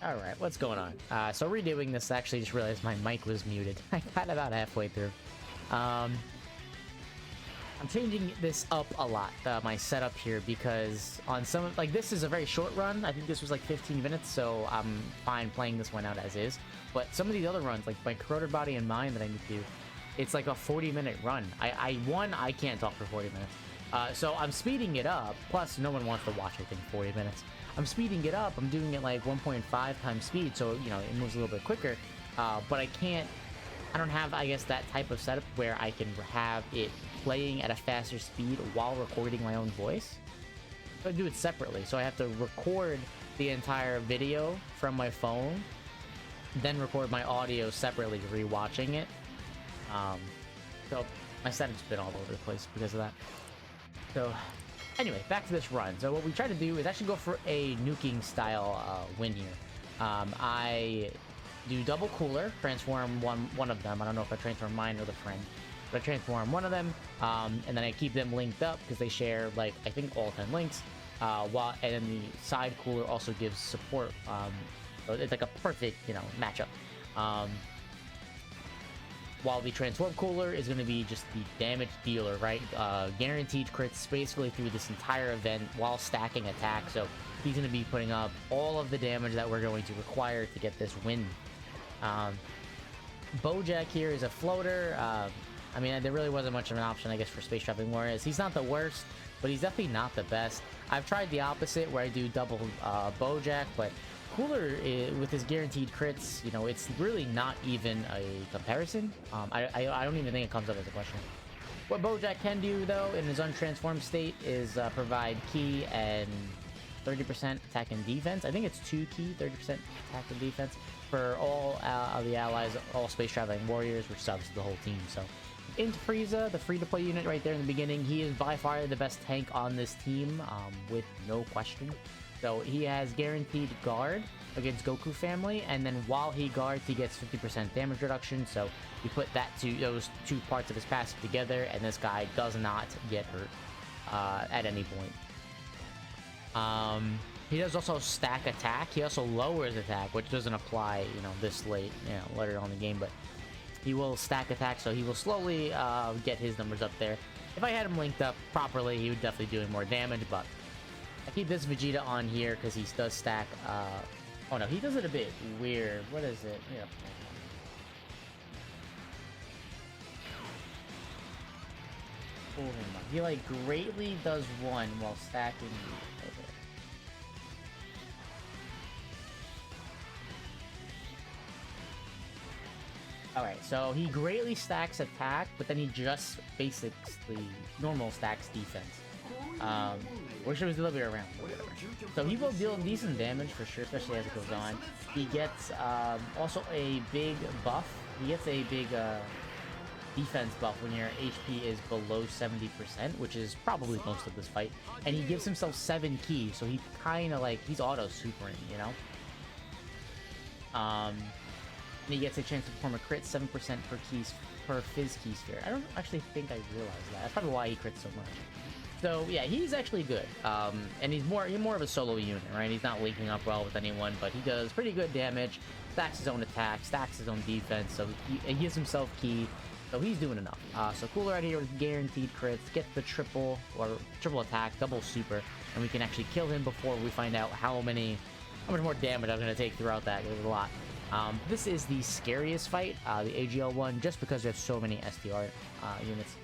Alright, what's going on? So redoing this, I actually just realized my mic was muted. I got about halfway through. I'm changing this up a lot, my setup here, because on some, like, this is a very short run. I think this was like 15 minutes, so I'm fine playing this one out as is. But some of these other runs, like my Corroded Body and Mine that I need to do, it's like a 40-minute run. I can't talk for 40 minutes. So I'm speeding it up, plus no one wants to watch, I think, 40 minutes. I'm speeding it up. I'm doing it like 1.5 times speed, so, you know, it moves a little bit quicker. But I don't have, I guess, that type of setup where I can have it playing at a faster speed while recording my own voice. So I do it separately. So I have to record the entire video from my phone, then record my audio separately, rewatching it. So my setup's been all over the place because of that. So anyway, back to this run. So what we try to do is actually go for a nuking style win here. I do double cooler, transform one of them. I don't know if I transform mine or the friend, but I transform one of them, and then I keep them linked up because they share, like, I think all 10 links. And then the side cooler also gives support. So it's like a perfect, you know, matchup. While the transform cooler is going to be just the damage dealer, right? Guaranteed crits basically through this entire event while stacking attack. So he's going to be putting up all of the damage that we're going to require to get this win. Bojack here is a floater. I mean, there really wasn't much of an option, I guess, for Space Traveling Warriors. He's not the worst, but he's definitely not the best. I've tried the opposite, where I do double Bojack, but Cooler, with his guaranteed crits, you know, it's really not even a comparison. I don't even think it comes up as a question. What Bojack can do, though, in his untransformed state is provide key and 30% attack and defense. I think it's 2 key, 30% attack and defense for all of the allies, all Space Traveling Warriors, which subs the whole team. So into Frieza, the free-to-play unit right there in the beginning, he is by far the best tank on this team, with no question. So he has guaranteed guard against Goku family, and then while he guards, he gets 50% damage reduction. So you put those two parts of his passive together, and this guy does not get hurt at any point. He does also stack attack. He also lowers attack, which doesn't apply, you know, this late, you know, later on in the game, but he will stack attack, so he will slowly get his numbers up there. If I had him linked up properly, he would definitely do more damage, but I keep this Vegeta on here because he does stack. Oh no, he does it a bit weird. What is it? Yeah. Pull him up. He like greatly does one while stacking. Okay. Alright, so he greatly stacks attack, but then he just basically normal stacks defense. Wish it was the other way around. So he will deal decent damage for sure, especially as it goes on. He gets also a big buff. He gets a big defense buff when your HP is below 70%, which is probably most of this fight. And he gives himself 7 keys, so he kind of like, he's auto-supering, you know? And he gets a chance to perform a crit, 7% per Fizz Key Sphere. I don't actually think I realized that. That's probably why he crits so much. So yeah, he's actually good, and he's more of a solo unit, right? He's not linking up well with anyone, but he does pretty good damage, stacks his own attack, stacks his own defense, so he gives himself key, so he's doing enough. So Cooler right here with guaranteed crits, get the triple attack, double super, and we can actually kill him before we find out how much more damage I'm going to take throughout that. There's a lot. This is the scariest fight, the AGL one, just because there's so many STR units.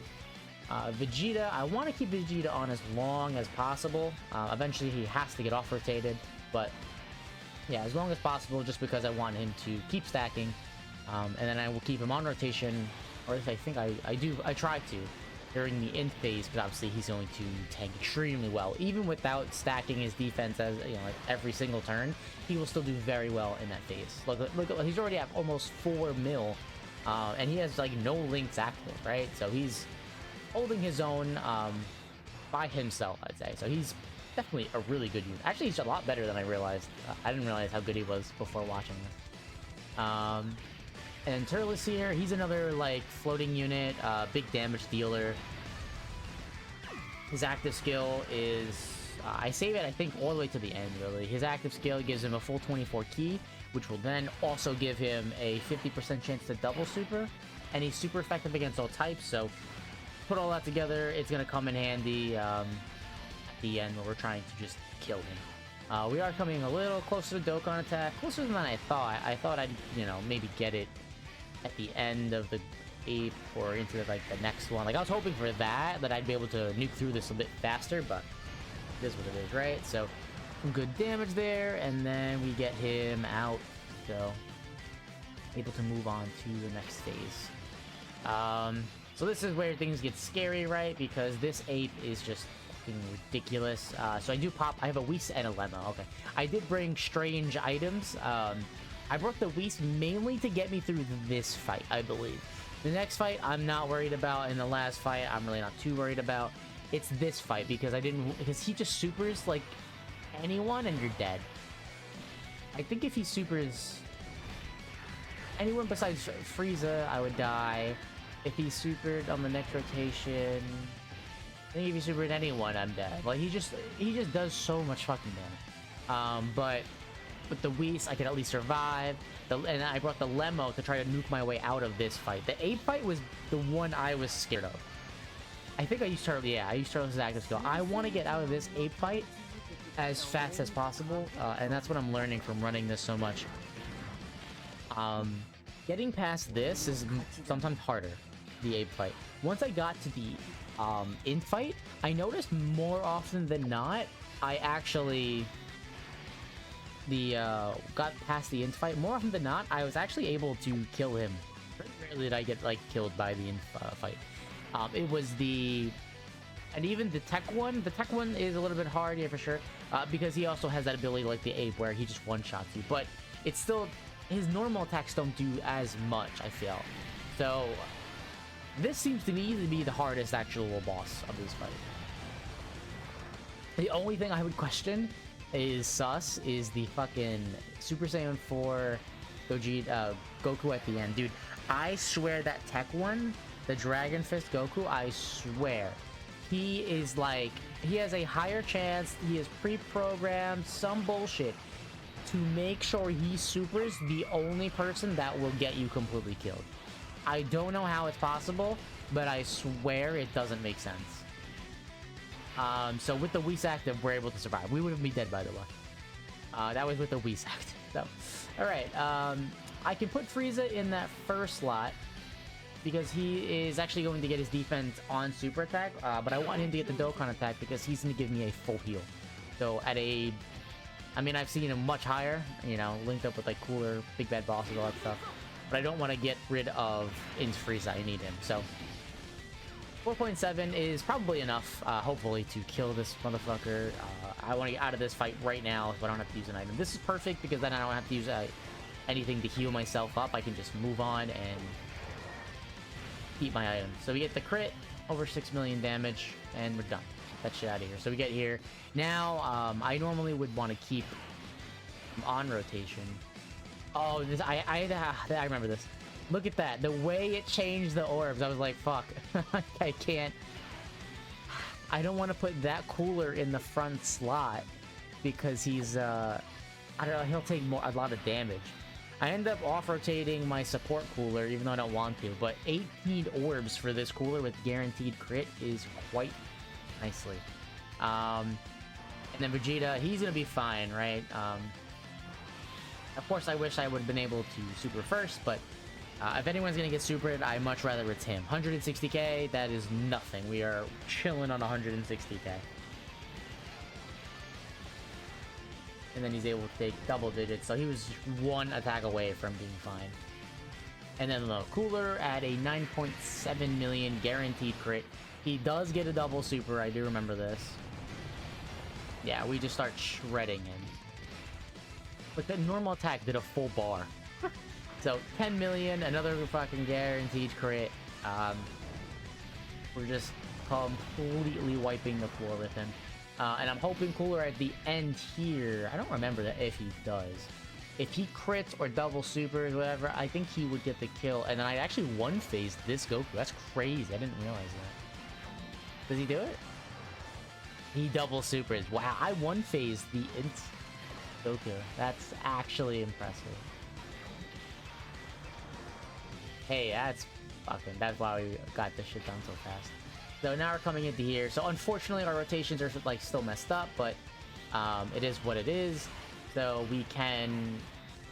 Vegeta, I want to keep Vegeta on as long as possible. Eventually he has to get off rotated, but yeah, as long as possible, just because I want him to keep stacking, and then I will keep him on rotation, or if I think I try to during the end phase, because obviously he's going to tank extremely well. Even without stacking his defense, as you know, like every single turn, he will still do very well in that phase. Look, he's already at almost 4 mil, and he has like no links active, right? So he's holding his own by himself, I'd say. So he's definitely a really good unit. Actually, he's a lot better than I realized. I didn't realize how good he was before watching this. And Turles here, he's another like floating unit, big damage dealer. His active skill is I save it, I think, all the way to the end, really. His active skill gives him a full 24 ki, which will then also give him a 50% chance to double super, and he's super effective against all types, so put all that together, it's going to come in handy at the end where we're trying to just kill him. We are coming a little closer to Dokkan attack, closer than I thought. I thought I'd, you know, maybe get it at the end of the ape or into like the next one. Like I was hoping for that I'd be able to nuke through this a bit faster, but it is what it is, right? So some good damage there, and then we get him out, so able to move on to the next phase. So this is where things get scary, right? Because this ape is just fucking ridiculous. So I have a Whis and a Lemma. Okay, I did bring strange items. I brought the Whis mainly to get me through this fight, I believe. The next fight, I'm not worried about. In the last fight, I'm really not too worried about. It's this fight because he just supers like anyone and you're dead. I think if he supers anyone besides Frieza, I would die. If he supered on the next rotation, I think if he supered anyone, I'm dead. Like he just does so much fucking damage. But with the Whis, I could at least survive. And I brought the Lemmo to try to nuke my way out of this fight. The ape fight was the one I was scared of. I think I used Turtle's active skill. I want to get out of this ape fight as fast as possible, and that's what I'm learning from running this so much. Getting past this is sometimes harder, the ape fight. Once I got to the int fight, I noticed more often than not, I actually got past the int fight. More often than not, I was actually able to kill him. Very rarely did I get like killed by the int fight. It was and even the tech one. The tech one is a little bit hard, yeah, for sure, because he also has that ability like the ape where he just one-shots you. But it's still, his normal attacks don't do as much, I feel. So this seems to me to be the hardest actual boss of this fight. The only thing I would question is the fucking Super Saiyan 4 Goku at the end. Dude, I swear that tech one, the Dragon Fist Goku, I swear, he is like, he has a higher chance, he is pre-programmed, some bullshit, to make sure he supers the only person that will get you completely killed. I don't know how it's possible, but I swear it doesn't make sense. So with the Whis active, we're able to survive. We wouldn't be dead, by the way. That was with the Whis active. So, alright, I can put Frieza in that first slot, because he is actually going to get his defense on super attack, but I want him to get the Dokkan attack because he's going to give me a full heal. So at I mean, I've seen him much higher, you know, linked up with like cooler big bad bosses, all that stuff, but I don't want to get rid of Int Frieza. I need him. So 4.7 is probably enough, hopefully, to kill this motherfucker. I want to get out of this fight right now so I don't have to use an item. This is perfect because then I don't have to use anything to heal myself up. I can just move on and keep my item. So we get the crit, over 6 million damage, and we're done. Get that shit out of here. So we get here. Now, I normally would want to keep on rotation. Oh, this, I remember this. Look at that. The way it changed the orbs, I was like, fuck. I can't. I don't want to put that cooler in the front slot because he's, I don't know, he'll take a lot of damage. I end up off-rotating my support cooler, even though I don't want to, but 18 orbs for this cooler with guaranteed crit is quite nicely. And then Vegeta, he's gonna be fine, right? Of course, I wish I would have been able to super first, but if anyone's gonna get supered, I much rather it's him. 160k, that is nothing. We are chilling on 160k. And then he's able to take double digits, so he was one attack away from being fine. And then the cooler at a 9.7 million guaranteed crit. He does get a double super, I do remember this. Yeah, we just start shredding him. But the normal attack did a full bar. So 10 million, another fucking guaranteed crit. We're just completely wiping the floor with him. And I'm hoping cooler at the end here. I don't remember that if he does. If he crits or double supers, whatever, I think he would get the kill. And then I actually one-phased this Goku. That's crazy. I didn't realize that. Does he do it? He double supers. Wow, I one phased the int Goku. That's actually impressive. Hey, that's why we got this shit done so fast. So now we're coming into here. So unfortunately our rotations are like still messed up, but it is what it is. So we can...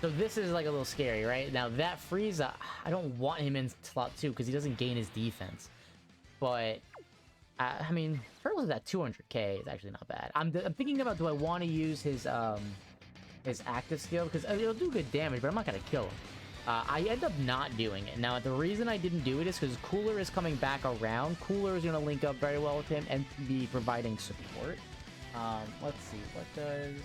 So this is like a little scary, right? Now that Frieza, I don't want him in slot 2 because he doesn't gain his defense. But, I mean, Turtles at 200k is actually not bad. I'm thinking about, do I want to use his active skill? Because it'll do good damage, but I'm not going to kill him. I end up not doing it. Now, the reason I didn't do it is because Cooler is coming back around. Cooler is going to link up very well with him and be providing support. Let's see, what does...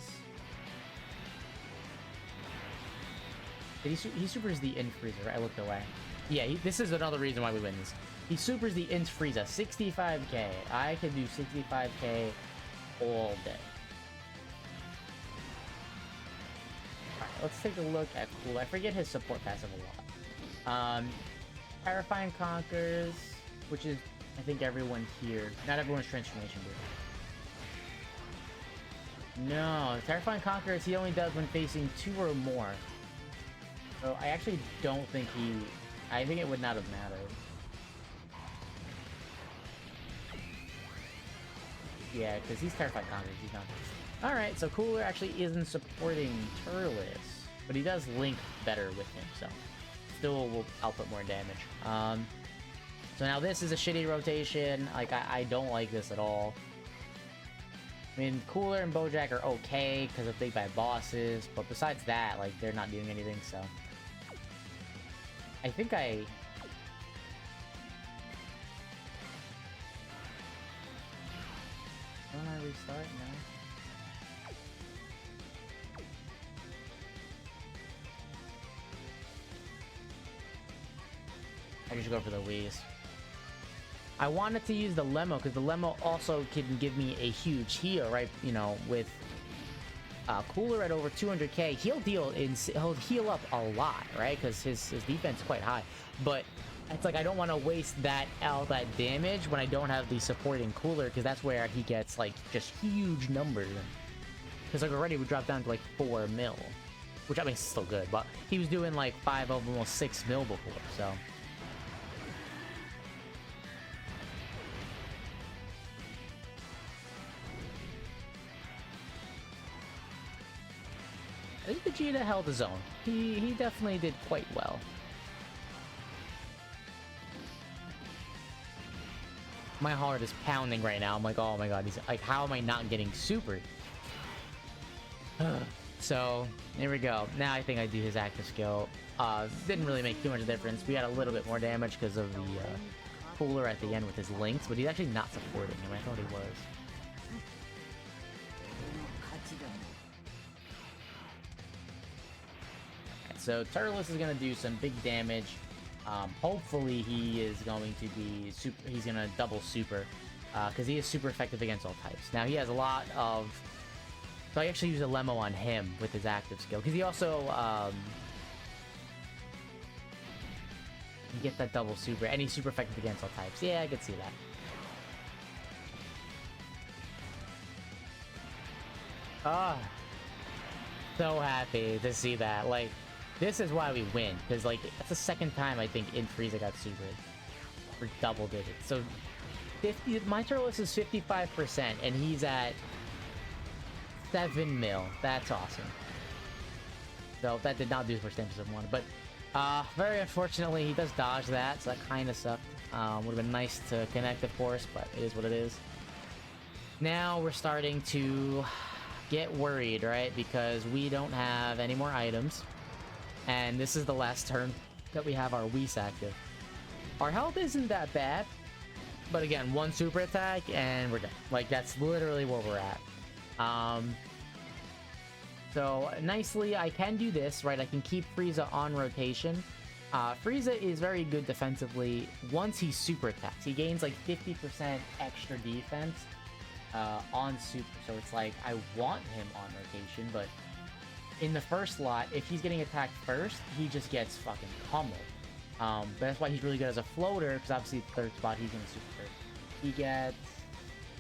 He supers the Int Frieza, right? I looked away. Yeah, this is another reason why we win this. He supers the Int Frieza, 65k. I can do 65k all day. Alright, let's take a look at Cool. I forget his support passive a lot. Terrifying Conquers, which is, I think, everyone here. Not everyone's transformation group. No, Terrifying Conquerors he only does when facing 2 or more. So I actually don't think I think it would not have mattered. Yeah, because he's Terrified Conquerors, he's not. Alright, so Cooler actually isn't supporting Turles, but he does link better with him, so still will output more damage. So now this is a shitty rotation. Like, I don't like this at all. I mean, Cooler and Bojack are okay because of Big Bad Bosses, but besides that, like, they're not doing anything, so... I think I... Don't I restart? No. I should go for the Whis. I wanted to use the Lemo because the Lemo also can give me a huge heal, right? You know, with Cooler at over 200k, he'll heal up a lot, right? Because his defense is quite high. But it's like I don't want to waste all that damage when I don't have the supporting Cooler, because that's where he gets like just huge numbers. Because like already we dropped down to like 4 mil, which I mean is still good, but he was doing like 5 of almost 6 mil before, so. I think Vegeta held his own. He definitely did quite well. My heart is pounding right now. I'm like, oh my god, he's like, how am I not getting supered? So, there we go. Now I think I do his active skill. Didn't really make too much difference. We had a little bit more damage because of the Cooler at the end with his links, but he's actually not supporting him. I thought he was. So Turles is gonna do some big damage. Hopefully he is going to be he's gonna double super, because he is super effective against all types. Now he has a lot of. So I actually use a Lemo on him with his active skill because he also you get that double super and he's super effective against all types. Yeah, I could see that. Ah, so happy to see that. Like. This is why we win, because like that's the second time I think in Frieza got supered for double digits. So my Turles is 55% and he's at 7 mil. That's awesome. So that did not do as much damage as I wanted, but very unfortunately he does dodge that, so that kind of sucked. Would have been nice to connect, of course, but it is what it is. Now we're starting to get worried, right? Because we don't have any more items. And this is the last turn that we have our Whis active. Our health isn't that bad, but again, 1 super attack and we're done. Like, that's literally where we're at. So, nicely, I can do this, right? I can keep Frieza on rotation. Frieza is very good defensively once he super attacks. He gains like 50% extra defense on super. So it's like, I want him on rotation, but in the first slot, if he's getting attacked first, he just gets fucking pummeled. But that's why he's really good as a floater, because obviously the third spot, he's gonna super first. He gets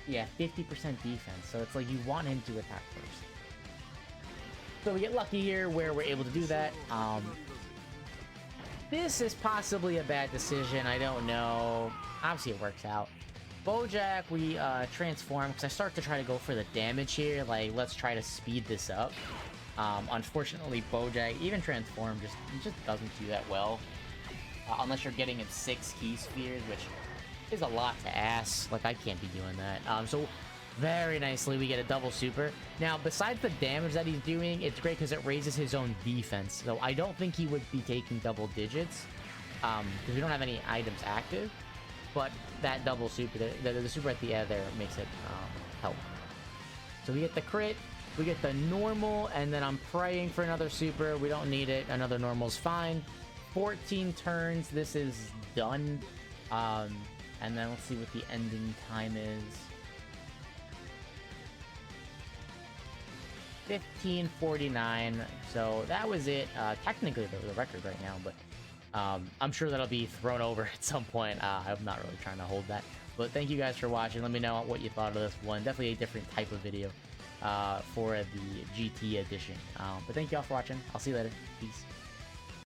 Yeah, 50% defense. So it's like you want him to attack first. So we get lucky here where we're able to do that. This is possibly a bad decision. I don't know. Obviously, it works out. Bojack, we transform because I start to try to go for the damage here. Like, let's try to speed this up. Unfortunately, Bojack, even transform, just doesn't do that well. Unless you're getting in 6 key spheres, which is a lot to ask. Like, I can't be doing that. So very nicely, we get a double super. Now, besides the damage that he's doing, it's great because it raises his own defense. So I don't think he would be taking double digits because we don't have any items active. But that double super, the super at the end there makes it help. So we get the crit, we get the normal, and then I'm praying for another super. We don't need it. Another normal's fine. 14 turns. This is done. And then let's see what the ending time is. 15:49. So that was it. Technically the record right now, but I'm sure that'll be thrown over at some point. I'm not really trying to hold that. But thank you guys for watching. Let me know what you thought of this one. Definitely a different type of video for the GT edition. But thank you all for watching. I'll see you later. Peace.